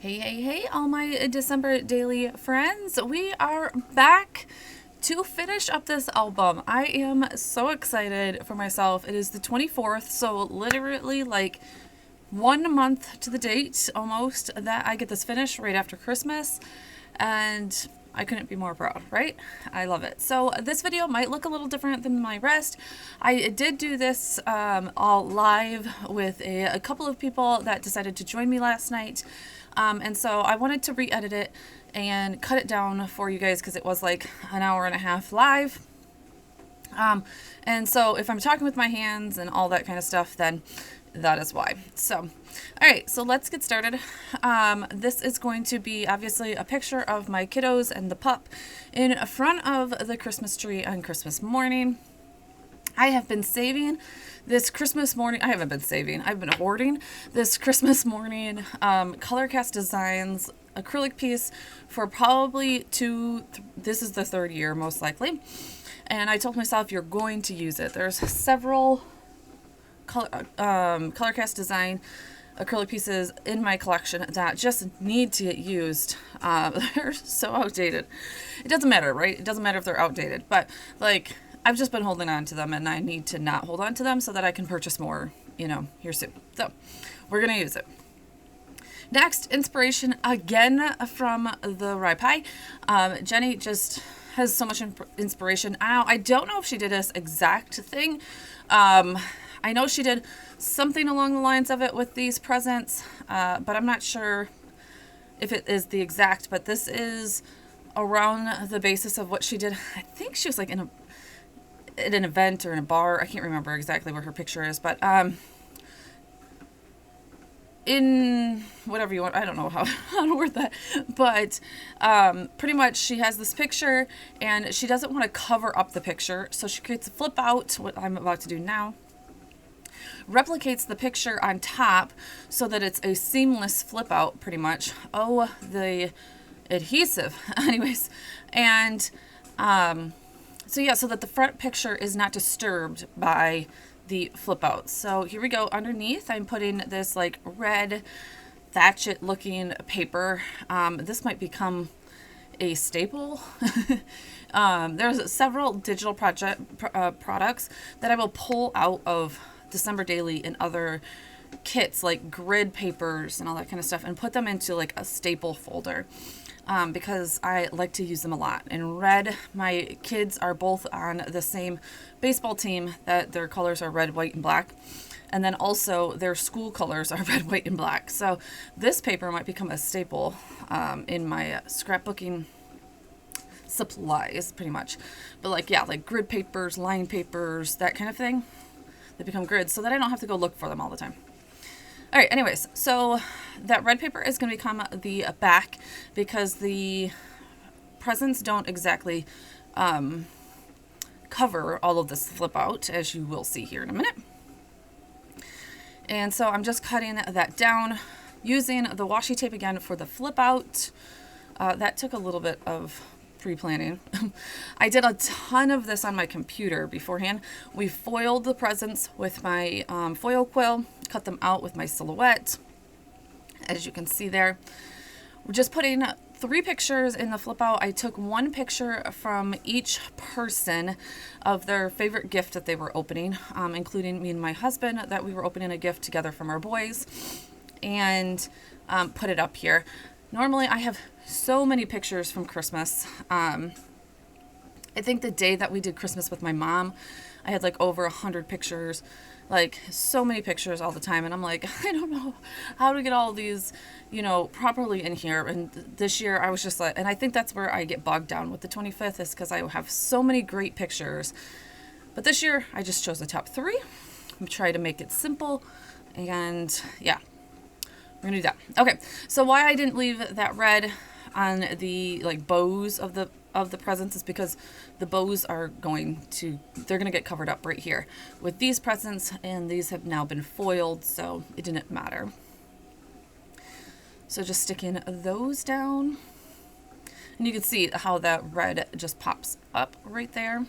Hey, all my December daily friends. We are back to finish up this album. I am so excited for myself. It is the 24th, so literally like 1 month to the date almost that I get this finished right after Christmas. And I couldn't be more proud, right? I love it. So this video might look a little different than my rest. I did do this all live with a couple of people that decided to join me last night. And so I wanted to re-edit it and cut it down for you guys because it was like an hour and a half live. And so if I'm talking with my hands and all that kind of stuff, then that is why. So, all right, so let's get started. This is going to be obviously a picture of my kiddos and the pup in front of the Christmas tree on Christmas morning. I have been saving this Christmas morning. I haven't been saving. I've been hoarding this Christmas morning color cast designs acrylic piece for probably this is the third year most likely. And I told myself you're going to use it. There's several color cast design acrylic pieces in my collection that just need to get used. They're so outdated. It doesn't matter, right? It doesn't matter if they're outdated, but like I've just been holding on to them and I need to not hold on to them so that I can purchase more, here soon. So we're going to use it. Next, inspiration again from the rye pie. Jenny just has so much inspiration. I don't know if she did this exact thing. I know she did something along the lines of it with these presents, but I'm not sure if it is the exact, but this is around the basis of what she did. I think she was like at an event or in a bar. I can't remember exactly where her picture is, but in whatever you want, I don't know how to word that, but pretty much she has this picture and she doesn't want to cover up the picture, so she creates a flip out, what I'm about to do now, replicates the picture on top so that it's a seamless flip out pretty much. Oh, the adhesive. Anyways, and so that the front picture is not disturbed by the flip out. So here we go. Underneath, I'm putting this like red thatchet looking paper. This might become a staple. There's several digital products that I will pull out of December Daily and other kits like grid papers and all that kind of stuff and put them into like a staple folder. Because I like to use them a lot. In red, my kids are both on the same baseball team that their colors are red, white, and black. And then also their school colors are red, white, and black. So this paper might become a staple in my scrapbooking supplies, pretty much. But like grid papers, line papers, that kind of thing. They become grids so that I don't have to go look for them all the time. All right, anyways, so that red paper is going to become the back because the presents don't exactly cover all of this flip out, as you will see here in a minute. And so I'm just cutting that down using the washi tape again for the flip out. That took a little bit of pre-planning. I did a ton of this on my computer beforehand. We foiled the presents with my foil quill, cut them out with my silhouette, as you can see there. We're just putting 3 pictures in the flip out. I took 1 picture from each person of their favorite gift that they were opening, including me and my husband, that we were opening a gift together from our boys, and put it up here. Normally I have so many pictures from Christmas. I think the day that we did Christmas with my mom, I had like over 100 pictures, like so many pictures all the time. And I'm like, I don't know how to get all these, properly in here. And this year I was just like, and I think that's where I get bogged down with the 25th is because I have so many great pictures. But this year I just chose the top 3. I'm trying to make it simple. And yeah, we're gonna do that. Okay, so why I didn't leave that red on the like bows of the presents is because the bows are they're gonna get covered up right here with these presents, and these have now been foiled, so it didn't matter. So just sticking those down, and you can see how that red just pops up right there.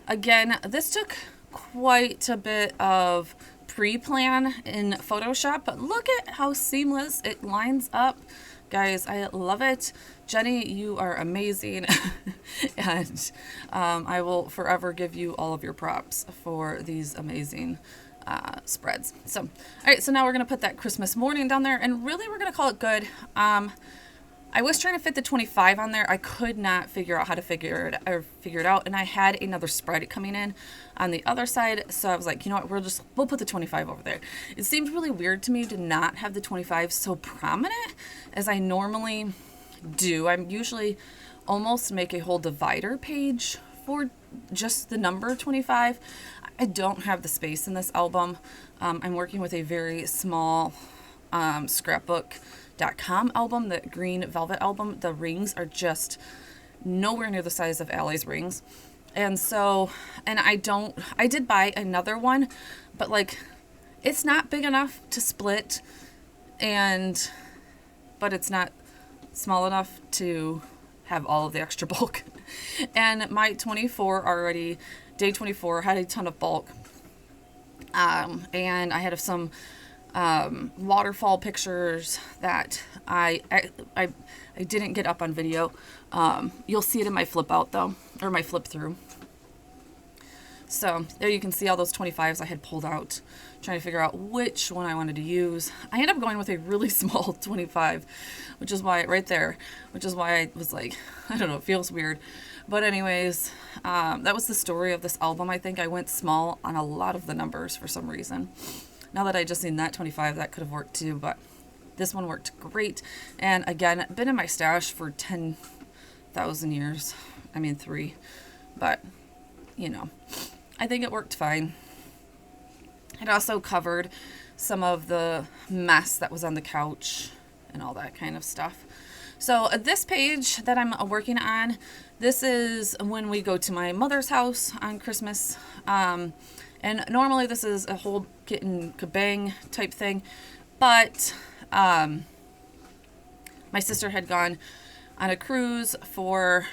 Again, this took quite a bit of pre-plan in Photoshop, but look at how seamless it lines up. Guys, I love it. Jenny, you are amazing. And I will forever give you all of your props for these amazing spreads. So, all right, so now we're going to put that Christmas morning down there, and really we're going to call it good. I was trying to fit the 25 on there. I could not figure out how to figure it out, and I had another spread coming in on the other side, so I was like, you know what, we'll put the 25 over there. It seemed really weird to me to not have the 25 so prominent as I normally do. I usually almost make a whole divider page for just the number 25. I don't have the space in this album. I'm working with a very small Scrapbook.com album, the green velvet album. The rings are just nowhere near the size of Allie's rings. And so, and I did buy another one, but like, it's not big enough to split, but it's not small enough to have all of the extra bulk. And my 24 already, day 24, had a ton of bulk. And I had some waterfall pictures that I didn't get up on video. You'll see it in my flip out though, or my flip through. So there you can see all those 25s I had pulled out, trying to figure out which one I wanted to use. I ended up going with a really small 25, which is why I was like, I don't know, it feels weird. But anyways, that was the story of this album. I think I went small on a lot of the numbers for some reason. Now that I just seen that 25, that could have worked too, but this one worked great. And again, been in my stash for 10,000 years. I mean 3, but you know, I think it worked fine. It also covered some of the mess that was on the couch and all that kind of stuff. So this page that I'm working on, this is when we go to my mother's house on Christmas. And normally this is a whole kit and kabang type thing, but my sister had gone on a cruise for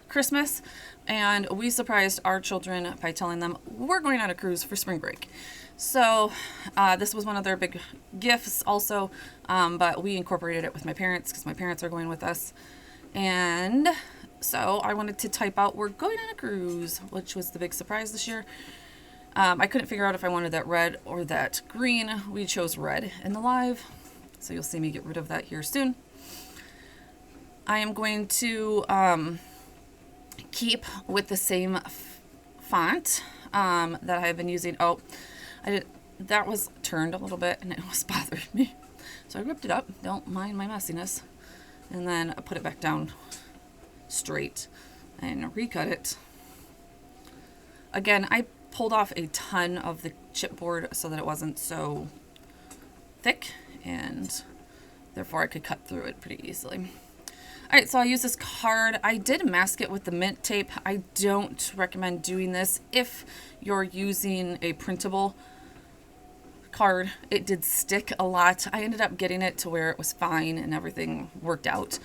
Christmas, and we surprised our children by telling them we're going on a cruise for spring break. So this was one of their big gifts also, but we incorporated it with my parents because my parents are going with us. And so I wanted to type out we're going on a cruise, which was the big surprise this year. I couldn't figure out if I wanted that red or that green. We chose red in the live, so you'll see me get rid of that here soon. I am going to keep with the same font that I have been using. Oh, that was turned a little bit and it was bothering me. So I ripped it up, don't mind my messiness, and then I put it back down straight and recut it. Again, I pulled off a ton of the chipboard so that it wasn't so thick, and therefore I could cut through it pretty easily. Alright, so I'll use this card. I did mask it with the mint tape. I don't recommend doing this if you're using a printable card. It did stick a lot. I ended up getting it to where it was fine and everything worked out.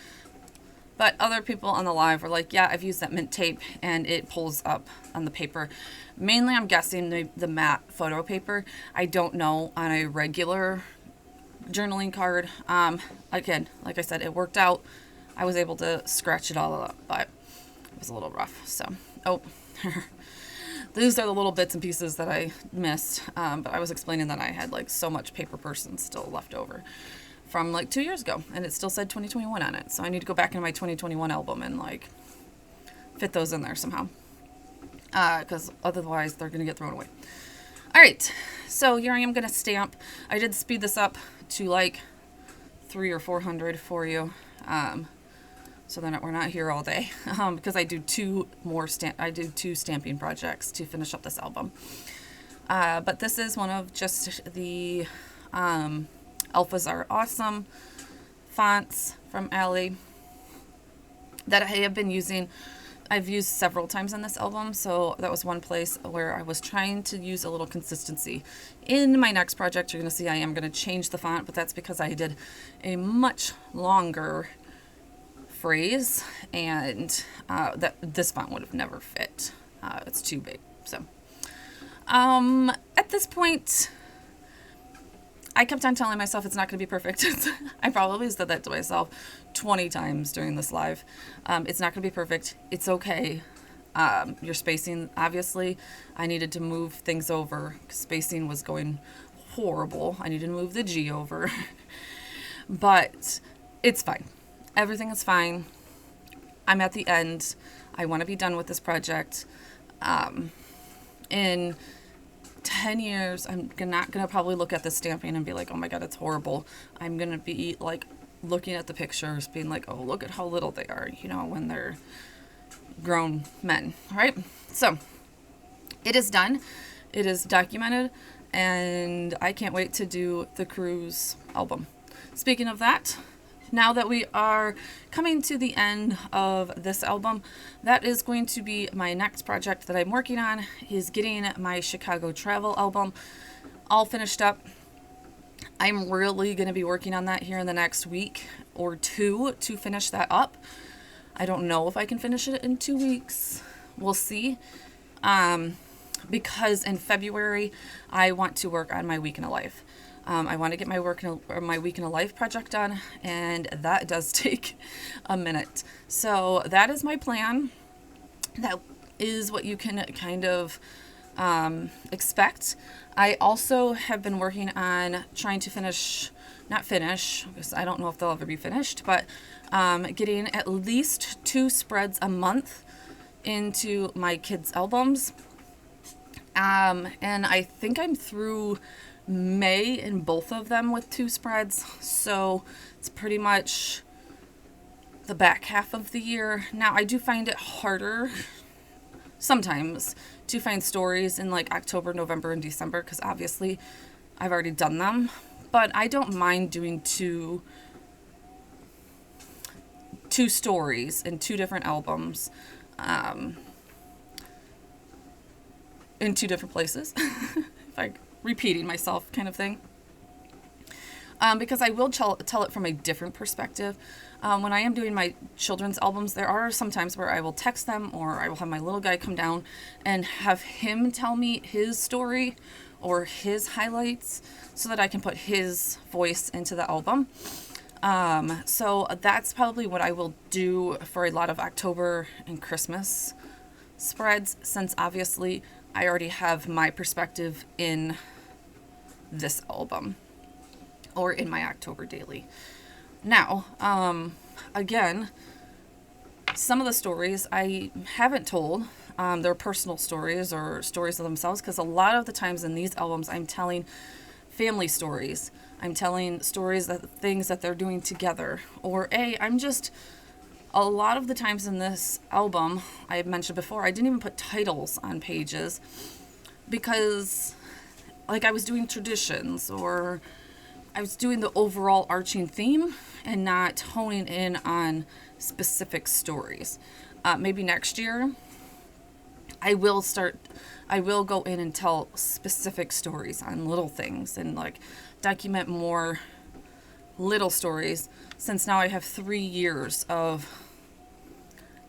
But other people on the live were like, yeah, I've used that mint tape and it pulls up on the paper. Mainly I'm guessing the matte photo paper. I don't know on a regular journaling card. Again, like I said, it worked out. I was able to scratch it all up, but it was a little rough. So, oh, these are the little bits and pieces that I missed. But I was explaining that I had like so much paper person still left over from like 2 years ago, and it still said 2021 on it. So I need to go back into my 2021 album and like fit those in there somehow, because otherwise they're going to get thrown away. All right, so here I am going to stamp. I did speed this up to like 300 or 400 for you. So that we're not here all day, because I do two stamping projects to finish up this album. But this is one of just the Alphas Are Awesome fonts from Allie that I have been using. I've used several times on this album, so that was one place where I was trying to use a little consistency. In my next project, you're going to see I am going to change the font, but that's because I did a much longer phrase, and that this font would have never fit. It's too big. So at this point, I kept on telling myself it's not going to be perfect. I probably said that to myself 20 times during this live. It's not going to be perfect. It's okay. Your spacing, obviously, I needed to move things over. Spacing was going horrible. I needed to move the G over. But it's fine. Everything is fine. I'm at the end. I want to be done with this project. In 10 years, I'm not going to probably look at the stamping and be like, oh my God, it's horrible. I'm going to be like looking at the pictures, being like, oh, look at how little they are, you know, when they're grown men, right? So it is done. It is documented, and I can't wait to do the cruise album. Speaking of that, now that we are coming to the end of this album, that is going to be my next project that I'm working on, is getting my Chicago travel album all finished up. I'm really going to be working on that here in the next week or two to finish that up. I don't know if I can finish it in 2 weeks. We'll see. Because in February, I want to work on my week in a life. I want to get my my week in a life project done, and that does take a minute. So that is my plan. That is what you can kind of expect. I also have been working on trying to not finish, because I don't know if they'll ever be finished, but getting at least 2 spreads a month into my kids' albums. And I think I'm through May in both of them with 2 spreads, so it's pretty much the back half of the year. Now, I do find it harder sometimes to find stories in like October, November, and December, because obviously I've already done them, but I don't mind doing two stories in 2 different albums, in 2 different places. Like repeating myself kind of thing. Because I will tell it from a different perspective. When I am doing my children's albums, there are some times where I will text them, or I will have my little guy come down and have him tell me his story or his highlights so that I can put his voice into the album. So that's probably what I will do for a lot of October and Christmas spreads, since obviously I already have my perspective in this album or in my October daily. Now, again, some of the stories I haven't told. They're personal stories or stories of themselves, because a lot of the times in these albums I'm telling family stories. I'm telling stories, that things that they're doing together, or a lot of the times in this album, I mentioned before, I didn't even put titles on pages because, like, I was doing traditions, or I was doing the overall arching theme and not honing in on specific stories. Maybe next year, I will go in and tell specific stories on little things and, like, document more little stories, since now I have 3 years of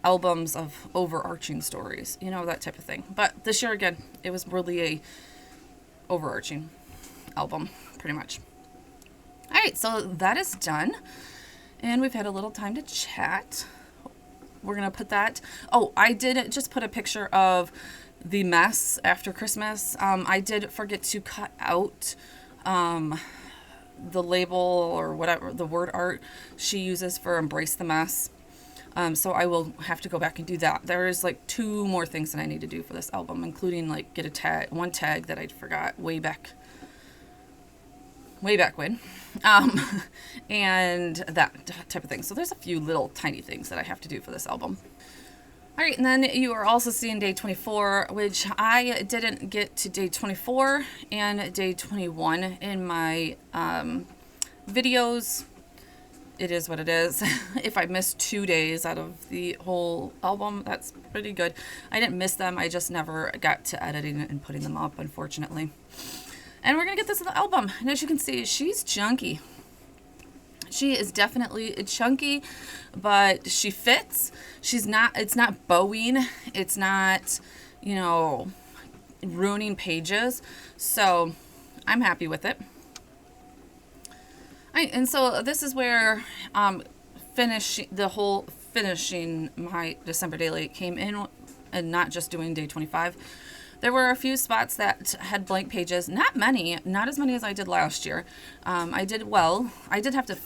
albums of overarching stories, you know, that type of thing. But this year, again, it was really a overarching album, pretty much. All right, so that is done, and we've had a little time to chat. We're gonna put that. Oh, I did just put a picture of the mess after Christmas. I did forget to cut out the label or whatever, the word art she uses for Embrace the Mess. So I will have to go back and do that. There is like 2 more things that I need to do for this album, including like get one tag that I forgot way back when, and that type of thing. So there's a few little tiny things that I have to do for this album. All right, and then you are also seeing day 24, which I didn't get to day 24 and day 21 in my videos. It is what it is. If I missed 2 days out of the whole album, that's pretty good. I didn't miss them. I just never got to editing it and putting them up, unfortunately. And we're going to get this in the album. And as you can see, she's chunky. She is definitely chunky, but she fits. It's not bowing. It's not, you know, ruining pages. So I'm happy with it. And so this is where finishing my December daily came in, and not just doing day 25. There were a few spots that had blank pages. Not many, not as many as I did last year. I did well. I did have to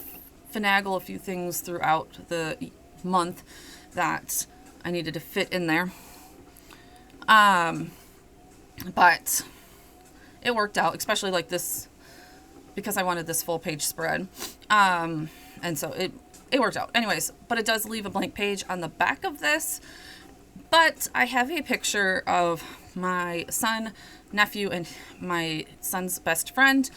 finagle a few things throughout the month that I needed to fit in there. But it worked out, especially like this, because I wanted this full page spread. And so it worked out. Anyways, but it does leave a blank page on the back of this. But I have a picture of my son, nephew, and my son's best friend,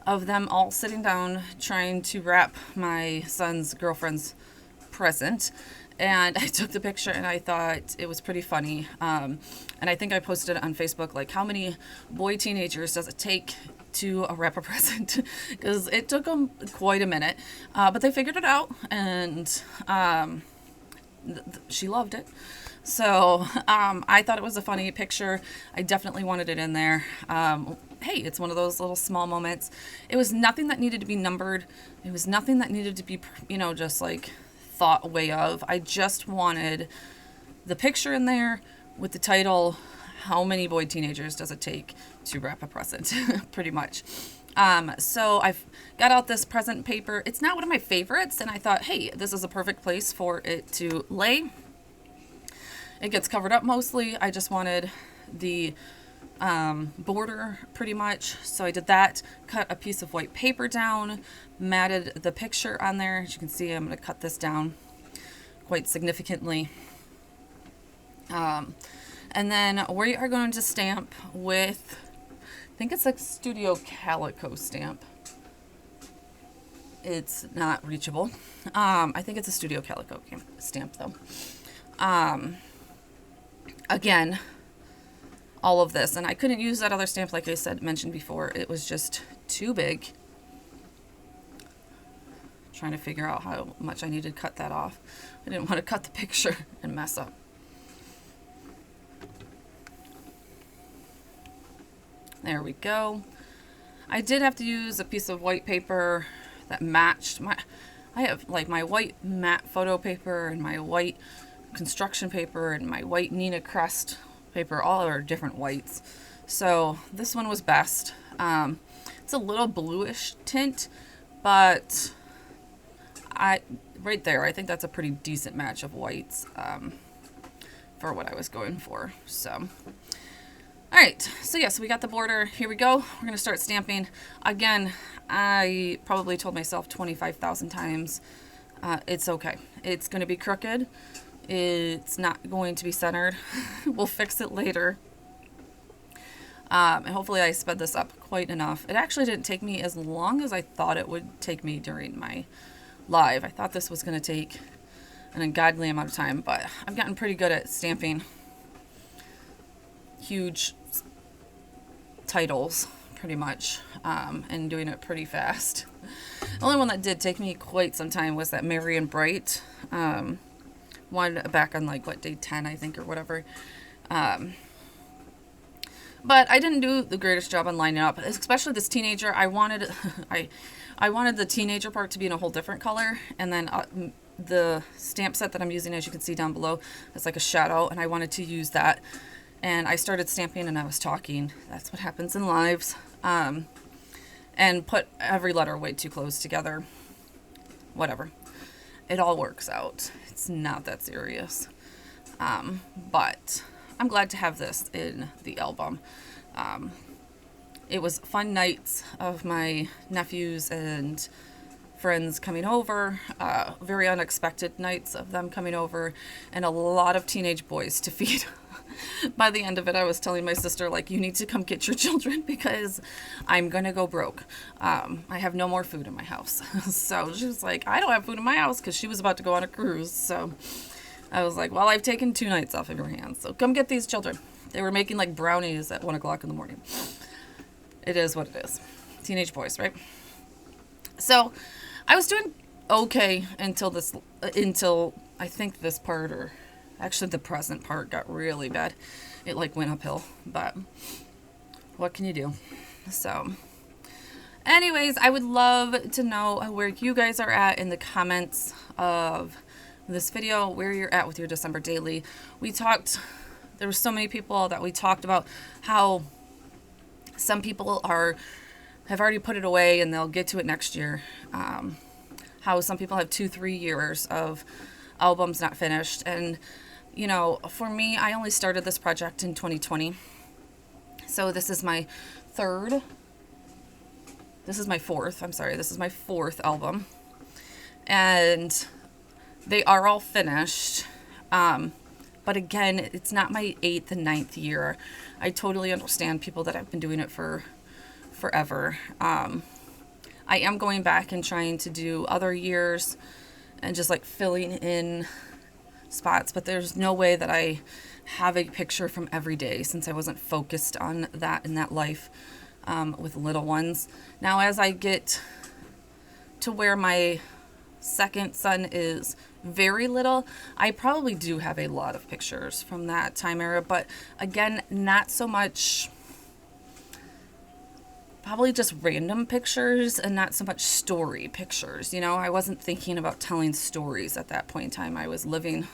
of them all sitting down trying to wrap my son's girlfriend's present. And I took the picture and I thought it was pretty funny. And I think I posted it on Facebook, like, how many boy teenagers does it take to wrap a present? Because it took them quite a minute. But they figured it out, and she loved it. So I thought it was a funny picture. I definitely wanted it in there. Hey, it's one of those little small moments. It was nothing that needed to be numbered. It was nothing that needed to be, just like thought way of. I just wanted the picture in there with the title, how many boy teenagers does it take to wrap a present? Pretty much. So I've got out this present paper. It's not one of my favorites, and I thought, hey, this is a perfect place for it to lay. It gets covered up mostly. I just wanted the border pretty much. So I did that, cut a piece of white paper down, matted the picture on there. As you can see, I'm going to cut this down quite significantly. And then we are going to stamp with, I think it's a Studio Calico stamp. It's not reachable. I think it's a Studio Calico stamp though. Again, all of this, and I couldn't use that other stamp like I mentioned before. It was just too big. Trying to figure out how much I needed to cut that off. I didn't want to cut the picture and mess up. There we go. I did have to use a piece of white paper that matched I have like my white matte photo paper and my white construction paper and my white Nina Crest paper. All are different whites. So this one was best. It's a little bluish tint, but right there, I think that's a pretty decent match of whites for what I was going for. So, all right. So yeah, so we got the border. Here we go. We're going to start stamping. Again, I probably told myself 25,000 times, it's okay. It's going to be crooked. It's not going to be centered. We'll fix it later. And hopefully I sped this up quite enough. It actually didn't take me as long as I thought it would take me during my live. I thought this was going to take an ungodly amount of time, but I've gotten pretty good at stamping huge titles pretty much, and doing it pretty fast. The only one that did take me quite some time was that Marion Bright one back on like day 10 I think or whatever. But I didn't do the greatest job on lining up, especially this teenager. I wanted I wanted the teenager part to be in a whole different color, and then the stamp set that I'm using, as you can see down below, is like a shadow, and I wanted to use that. And I started stamping and I was talking. That's what happens in lives. And put every letter way too close together. Whatever. It all works out. It's not that serious. But I'm glad to have this in the album. It was fun nights of my nephews and friends coming over, very unexpected nights of them coming over, and a lot of teenage boys to feed. By the end of it, I was telling my sister, like, you need to come get your children because I'm going to go broke. I have no more food in my house. So she was like, I don't have food in my house, because she was about to go on a cruise. So I was like, well, I've taken 2 nights off of your hands, so come get these children. They were making like brownies at 1 o'clock in the morning. It is what it is. Teenage boys, right? So I was doing okay until I think this part, or actually the present part, got really bad. It like went uphill, but what can you do? So, Anyways, I would love to know where you guys are at in the comments of this video, where you're at with your December daily. There were so many people that we talked about how some people have already put it away and they'll get to it next year. How some people have 2-3 years of albums not finished. And, you know, for me, I only started this project in 2020. So this is my fourth album. And they are all finished. But again, it's not my 8th and 9th year. I totally understand people that have been doing it for forever. I am going back and trying to do other years and just like filling in spots, but there's no way that I have a picture from every day since I wasn't focused on that in that life with little ones. Now, as I get to where my second son is very little, I probably do have a lot of pictures from that time era, but again, not so much, probably just random pictures and not so much story pictures. You know, I wasn't thinking about telling stories at that point in time. I was living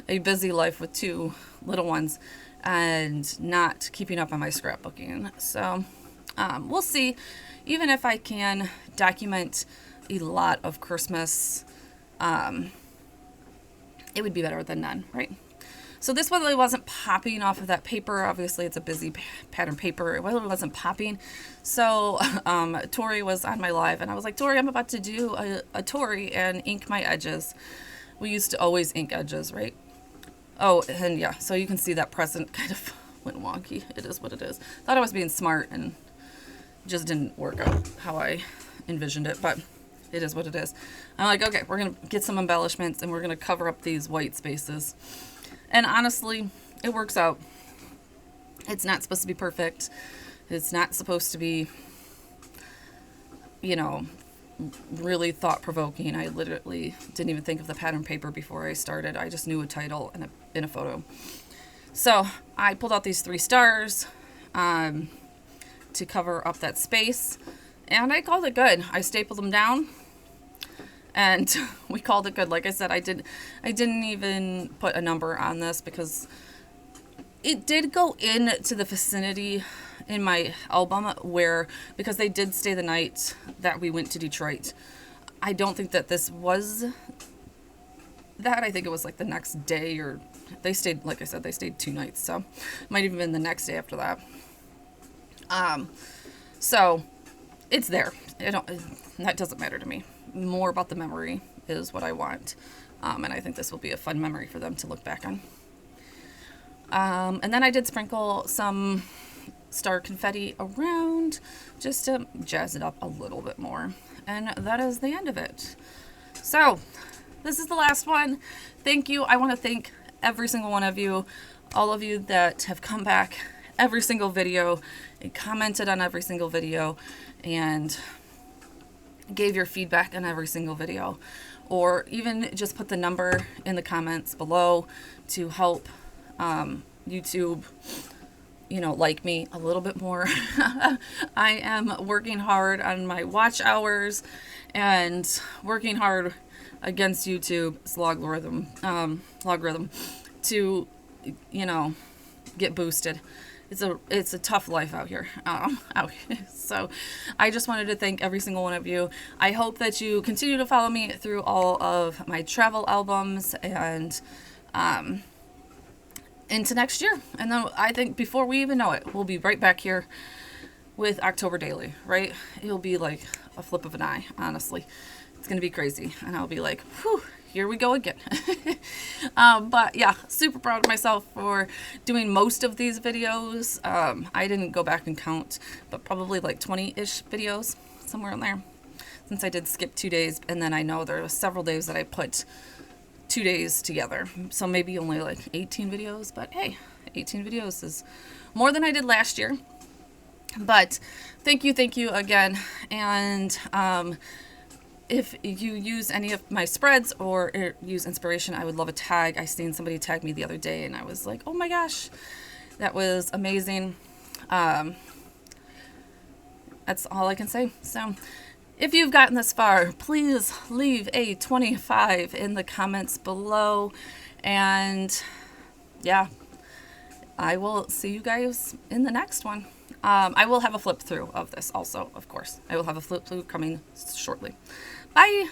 a busy life with 2 little ones and not keeping up on my scrapbooking. So we'll see. Even if I can document a lot of Christmas, it would be better than none, right? So this one really wasn't popping off of that paper. Obviously, it's a busy pattern paper. It really wasn't popping. So Tori was on my live, and I was like, Tori, I'm about to do a Tori and ink my edges. We used to always ink edges, right? Oh, and yeah, so you can see that present kind of went wonky. It is what it is. Thought I was being smart and just didn't work out how I envisioned it, but it is what it is. I'm like, okay, we're going to get some embellishments, and we're going to cover up these white spaces. And honestly, it works out. It's not supposed to be perfect. It's not supposed to be, you know, really thought-provoking. I literally didn't even think of the pattern paper before I started. I just knew a title and a photo. So I pulled out these 3 stars to cover up that space, and I called it good. I stapled them down, and we called it good. Like I said, I didn't even put a number on this because it did go into the vicinity in my album because they did stay the night that we went to Detroit. I don't think that this was that. I think it was like the next day, or they stayed, like I said, they stayed 2 nights. So it might even been the next day after that. So it's there. That doesn't matter to me. More about the memory is what I want. And I think this will be a fun memory for them to look back on. And then I did sprinkle some star confetti around just to jazz it up a little bit more. And that is the end of it. So this is the last one. Thank you. I want to thank every single one of you, all of you that have come back every single video and commented on every single video and gave your feedback on every single video, or even just put the number in the comments below to help YouTube, you know, like me a little bit more. I am working hard on my watch hours and working hard against YouTube's logarithm to, you know, get boosted. It's a tough life out here. So I just wanted to thank every single one of you. I hope that you continue to follow me through all of my travel albums and into next year. And then I think before we even know it, we'll be right back here with October Daily, right? It'll be like a flip of an eye, honestly. It's going to be crazy. And I'll be like, whew, here we go again. But yeah, super proud of myself for doing most of these videos. I didn't go back and count, but probably like 20-ish videos, somewhere in there, since I did skip 2 days. And then I know there were several days that I put 2 days together. So maybe only like 18 videos, but hey, 18 videos is more than I did last year. But thank you again. And if you use any of my spreads or use inspiration, I would love a tag. I seen somebody tag me the other day and I was like, oh my gosh, that was amazing. I That's all I can say. So if you've gotten this far, please leave a 25 in the comments below. And yeah, I will see you guys in the next one. I will have a flip through of this also, of course. I will have a flip through coming shortly. Bye!